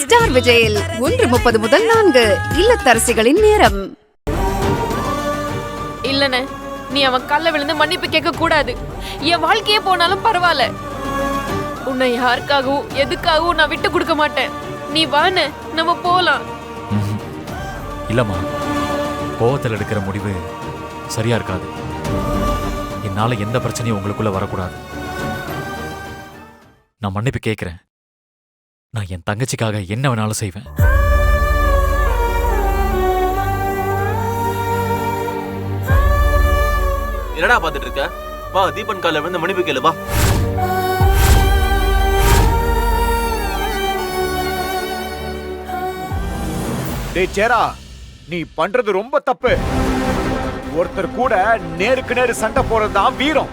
Star விஜயில் 1:30 முதல் 4 இல்லத்தரசிகளின் நேரம். இல்லனே, நீ அவன் கல்ல விழுந்து மன்னிப்பு கேட்க கூடாது. என் வாழ்க்கையே போனாலும் பரவாயில்ல. உன்னை யாருக்காகவும் எதுக்காகவும் நான் விட்டு கொடுக்க மாட்டேன். நீ வான்னு நம்ம போலாம். இல்லம்மா, கோவத்தில் எடுக்கிற முடிவு சரியா இருக்காது. என்னால எந்த பிரச்சனையும் உங்களுக்குள்ள வரக்கூடாது. நான் மன்னிப்பு கேட்கிறேன். நான் என் தங்கச்சிக்காக என்ன வேணாலும் செய்வேன். என்னடா பாத்துட்டு இருக்க? வா, தீபன் கால வந்து மன்னிப்பு கேளு வா. டேய் சேரா, நீ பண்றது ரொம்ப தப்பு. ஒருத்தர் கூட நேருக்கு நேரு சண்டை போறதுதான் வீரம்.